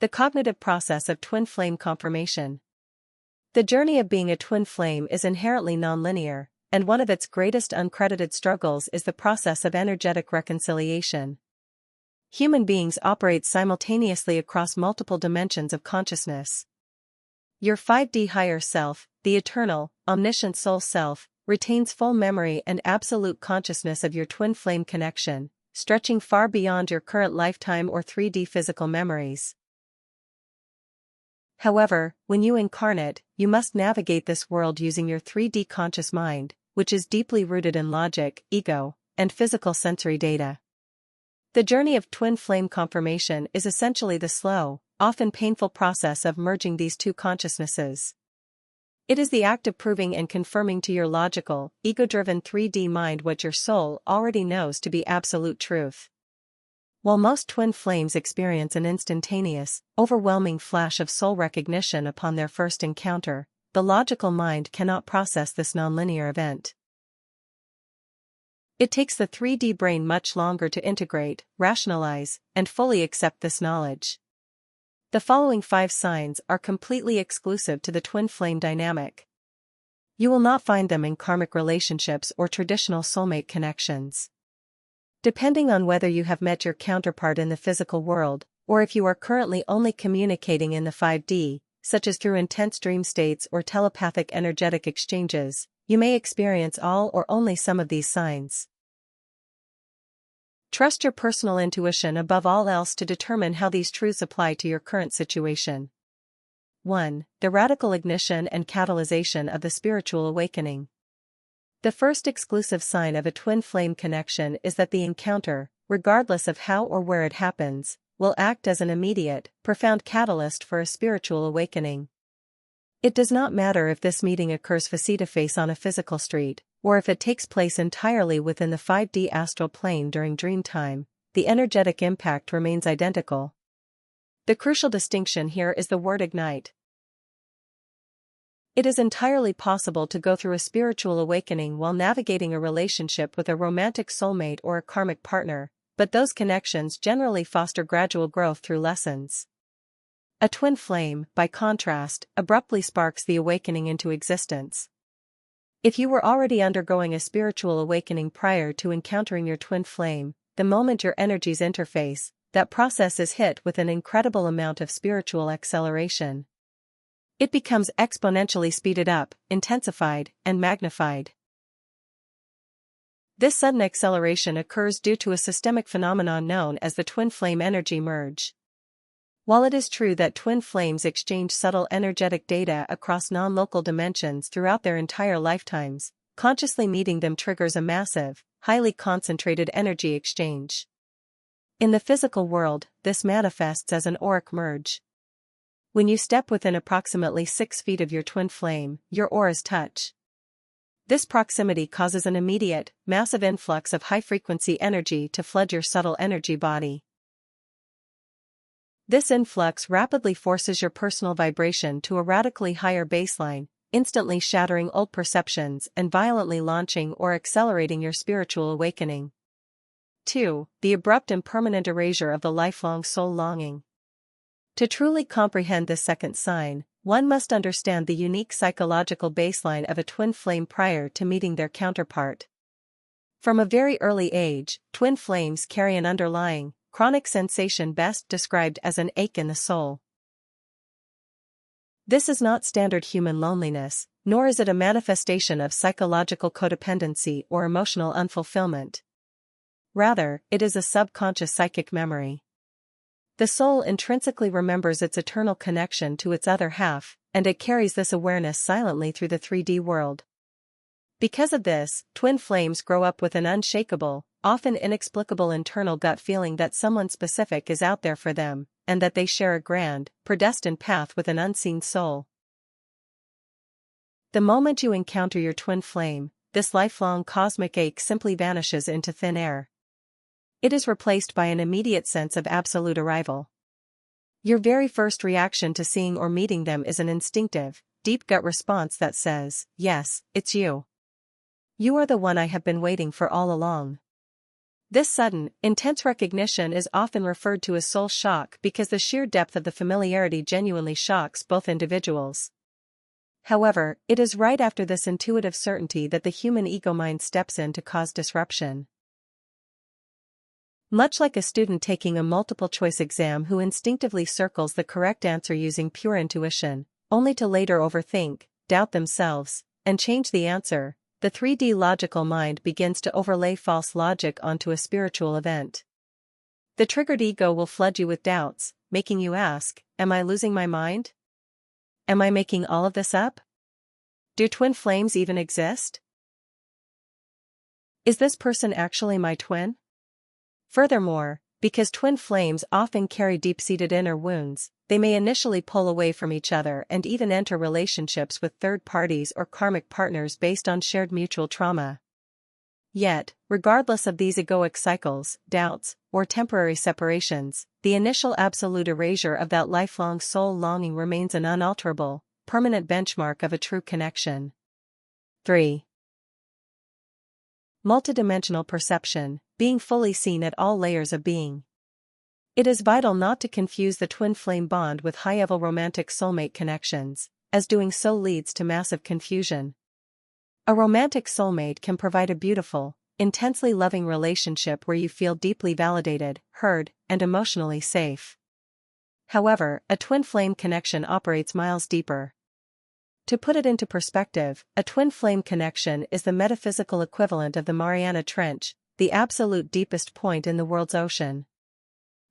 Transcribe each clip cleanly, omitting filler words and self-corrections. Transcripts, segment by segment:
The cognitive process of twin flame conformation. The journey of being a twin flame is inherently nonlinear, and one of its greatest uncredited struggles is the process of energetic reconciliation. Human beings operate simultaneously across multiple dimensions of consciousness. Your 5D higher self, the eternal, omniscient soul self, retains full memory and absolute consciousness of your twin flame connection, stretching far beyond your current lifetime or 3D physical memories. However, when you incarnate, you must navigate this world using your 3D conscious mind, which is deeply rooted in logic, ego, and physical sensory data. The journey of twin flame conformation is essentially the slow, often painful process of merging these two consciousnesses. It is the act of proving and confirming to your logical, ego-driven 3D mind what your soul already knows to be absolute truth. While most twin flames experience an instantaneous, overwhelming flash of soul recognition upon their first encounter, the logical mind cannot process this nonlinear event. It takes the 3D brain much longer to integrate, rationalize, and fully accept this knowledge. The following 5 signs are completely exclusive to the twin flame dynamic. You will not find them in karmic relationships or traditional soulmate connections. Depending on whether you have met your counterpart in the physical world, or if you are currently only communicating in the 5D, such as through intense dream states or telepathic energetic exchanges, you may experience all or only some of these signs. Trust your personal intuition above all else to determine how these truths apply to your current situation. 1. The radical ignition and catalyzation of the spiritual awakening. The first exclusive sign of a twin flame connection is that the encounter, regardless of how or where it happens, will act as an immediate, profound catalyst for a spiritual awakening. It does not matter if this meeting occurs face-to-face on a physical street, or if it takes place entirely within the 5D astral plane during dream time, the energetic impact remains identical. The crucial distinction here is the word ignite. It is entirely possible to go through a spiritual awakening while navigating a relationship with a romantic soulmate or a karmic partner, but those connections generally foster gradual growth through lessons. A twin flame, by contrast, abruptly sparks the awakening into existence. If you were already undergoing a spiritual awakening prior to encountering your twin flame, the moment your energies interface, that process is hit with an incredible amount of spiritual acceleration. It becomes exponentially speeded up, intensified, and magnified. This sudden acceleration occurs due to a systemic phenomenon known as the twin flame energy merge. While it is true that twin flames exchange subtle energetic data across non-local dimensions throughout their entire lifetimes, consciously meeting them triggers a massive, highly concentrated energy exchange. In the physical world, this manifests as an auric merge. When you step within approximately 6 feet of your twin flame, your auras touch. This proximity causes an immediate, massive influx of high-frequency energy to flood your subtle energy body. This influx rapidly forces your personal vibration to a radically higher baseline, instantly shattering old perceptions and violently launching or accelerating your spiritual awakening. 2. The abrupt and permanent erasure of the lifelong soul longing. To truly comprehend this second sign, one must understand the unique psychological baseline of a twin flame prior to meeting their counterpart. From a very early age, twin flames carry an underlying, chronic sensation best described as an ache in the soul. This is not standard human loneliness, nor is it a manifestation of psychological codependency or emotional unfulfillment. Rather, it is a subconscious psychic memory. The soul intrinsically remembers its eternal connection to its other half, and it carries this awareness silently through the 3D world. Because of this, twin flames grow up with an unshakable, often inexplicable internal gut feeling that someone specific is out there for them, and that they share a grand, predestined path with an unseen soul. The moment you encounter your twin flame, this lifelong cosmic ache simply vanishes into thin air. It is replaced by an immediate sense of absolute arrival. Your very first reaction to seeing or meeting them is an instinctive, deep gut response that says, "Yes, it's you. You are the one I have been waiting for all along." This sudden, intense recognition is often referred to as soul shock because the sheer depth of the familiarity genuinely shocks both individuals. However, it is right after this intuitive certainty that the human ego mind steps in to cause disruption. Much like a student taking a multiple-choice exam who instinctively circles the correct answer using pure intuition, only to later overthink, doubt themselves, and change the answer, the 3D logical mind begins to overlay false logic onto a spiritual event. The triggered ego will flood you with doubts, making you ask, am I losing my mind? Am I making all of this up? Do twin flames even exist? Is this person actually my twin? Furthermore, because twin flames often carry deep-seated inner wounds, they may initially pull away from each other and even enter relationships with third parties or karmic partners based on shared mutual trauma. Yet, regardless of these egoic cycles, doubts, or temporary separations, the initial absolute erasure of that lifelong soul longing remains an unalterable, permanent benchmark of a true connection. 3. Multidimensional perception, being fully seen at all layers of being. It is vital not to confuse the twin flame bond with high-level romantic soulmate connections, as doing so leads to massive confusion. A romantic soulmate can provide a beautiful, intensely loving relationship where you feel deeply validated, heard, and emotionally safe. However, a twin flame connection operates miles deeper. To put it into perspective, a twin flame connection is the metaphysical equivalent of the Mariana Trench, the absolute deepest point in the world's ocean.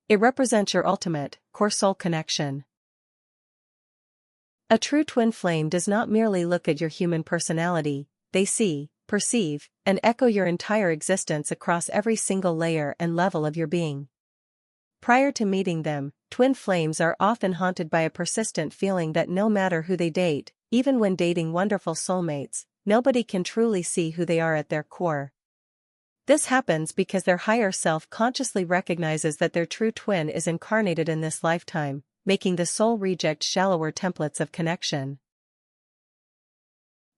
It represents your ultimate, core soul connection. A true twin flame does not merely look at your human personality, they see, perceive, and echo your entire existence across every single layer and level of your being. Prior to meeting them, twin flames are often haunted by a persistent feeling that no matter who they date, even when dating wonderful soulmates, nobody can truly see who they are at their core. This happens because their higher self consciously recognizes that their true twin is incarnated in this lifetime, making the soul reject shallower templates of connection.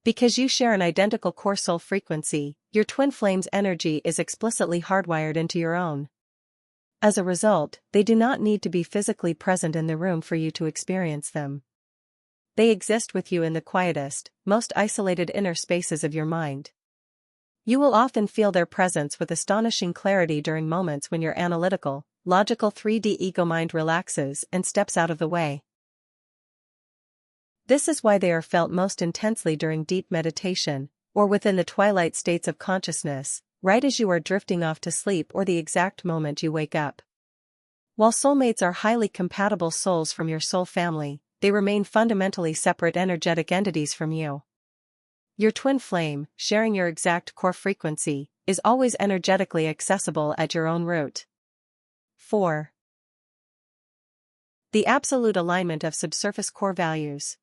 Because you share an identical core soul frequency, your twin flame's energy is explicitly hardwired into your own. As a result, they do not need to be physically present in the room for you to experience them. They exist with you in the quietest, most isolated inner spaces of your mind. You will often feel their presence with astonishing clarity during moments when your analytical, logical 3D ego mind relaxes and steps out of the way. This is why they are felt most intensely during deep meditation, or within the twilight states of consciousness, right as you are drifting off to sleep or the exact moment you wake up. While soulmates are highly compatible souls from your soul family, they remain fundamentally separate energetic entities from you. Your twin flame, sharing your exact core frequency, is always energetically accessible at your own root. 4. The absolute alignment of subsurface core values.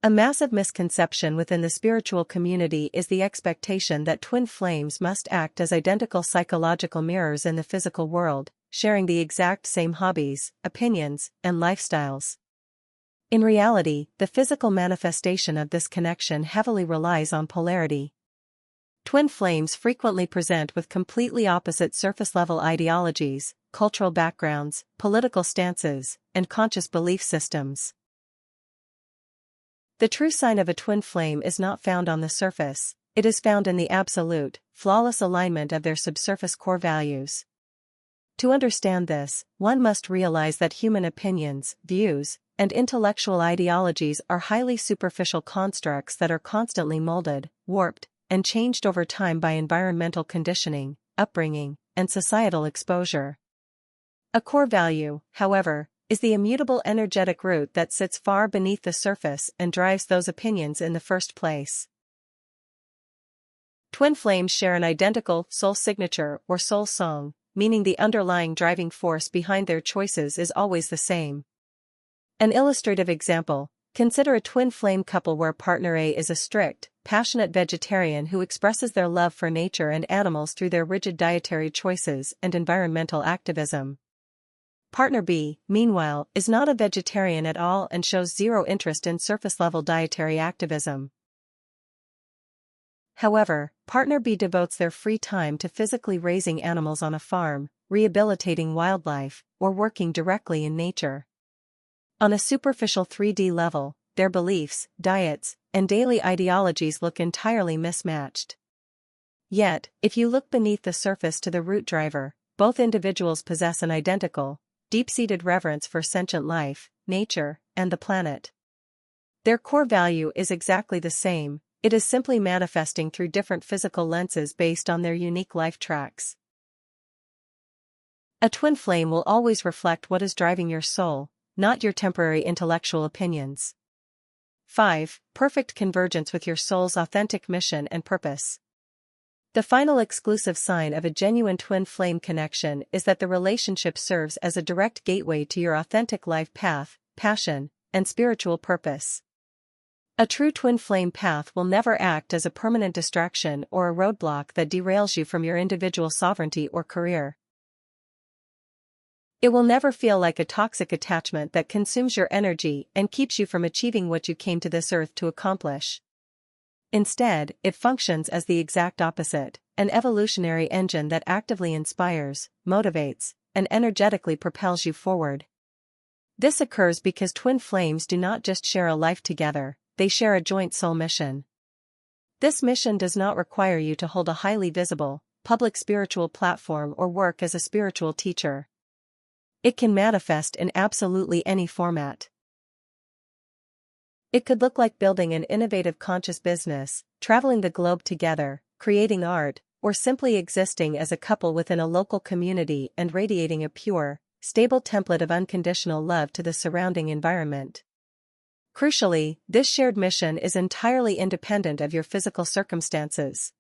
A massive misconception within the spiritual community is the expectation that twin flames must act as identical psychological mirrors in the physical world, sharing the exact same hobbies, opinions, and lifestyles. In reality, the physical manifestation of this connection heavily relies on polarity. Twin flames frequently present with completely opposite surface-level ideologies, cultural backgrounds, political stances, and conscious belief systems. The true sign of a twin flame is not found on the surface, it is found in the absolute, flawless alignment of their subsurface core values. To understand this, one must realize that human opinions, views, and intellectual ideologies are highly superficial constructs that are constantly molded, warped, and changed over time by environmental conditioning, upbringing, and societal exposure. A core value, however, is the immutable energetic root that sits far beneath the surface and drives those opinions in the first place. Twin flames share an identical soul signature or soul song, meaning the underlying driving force behind their choices is always the same. An illustrative example: consider a twin flame couple where partner A is a strict, passionate vegetarian who expresses their love for nature and animals through their rigid dietary choices and environmental activism. Partner B, meanwhile, is not a vegetarian at all and shows zero interest in surface-level dietary activism. However, partner B devotes their free time to physically raising animals on a farm, rehabilitating wildlife, or working directly in nature. On a superficial 3D level, their beliefs, diets, and daily ideologies look entirely mismatched. Yet, if you look beneath the surface to the root driver, both individuals possess an identical, deep-seated reverence for sentient life, nature, and the planet. Their core value is exactly the same, it is simply manifesting through different physical lenses based on their unique life tracks. A twin flame will always reflect what is driving your soul, not your temporary intellectual opinions. 5. Perfect convergence with your soul's authentic mission and purpose. The final exclusive sign of a genuine twin flame connection is that the relationship serves as a direct gateway to your authentic life path, passion, and spiritual purpose. A true twin flame path will never act as a permanent distraction or a roadblock that derails you from your individual sovereignty or career. It will never feel like a toxic attachment that consumes your energy and keeps you from achieving what you came to this earth to accomplish. Instead, it functions as the exact opposite, an evolutionary engine that actively inspires, motivates, and energetically propels you forward. This occurs because twin flames do not just share a life together, they share a joint soul mission. This mission does not require you to hold a highly visible, public spiritual platform or work as a spiritual teacher. It can manifest in absolutely any format. It could look like building an innovative conscious business, traveling the globe together, creating art, or simply existing as a couple within a local community and radiating a pure, stable template of unconditional love to the surrounding environment. Crucially, this shared mission is entirely independent of your physical circumstances.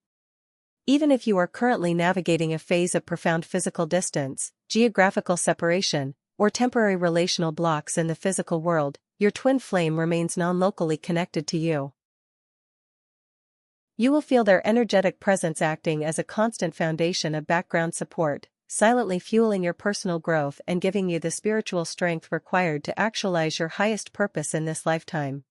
Even if you are currently navigating a phase of profound physical distance, geographical separation, or temporary relational blocks in the physical world, your twin flame remains non-locally connected to you. You will feel their energetic presence acting as a constant foundation of background support, silently fueling your personal growth and giving you the spiritual strength required to actualize your highest purpose in this lifetime.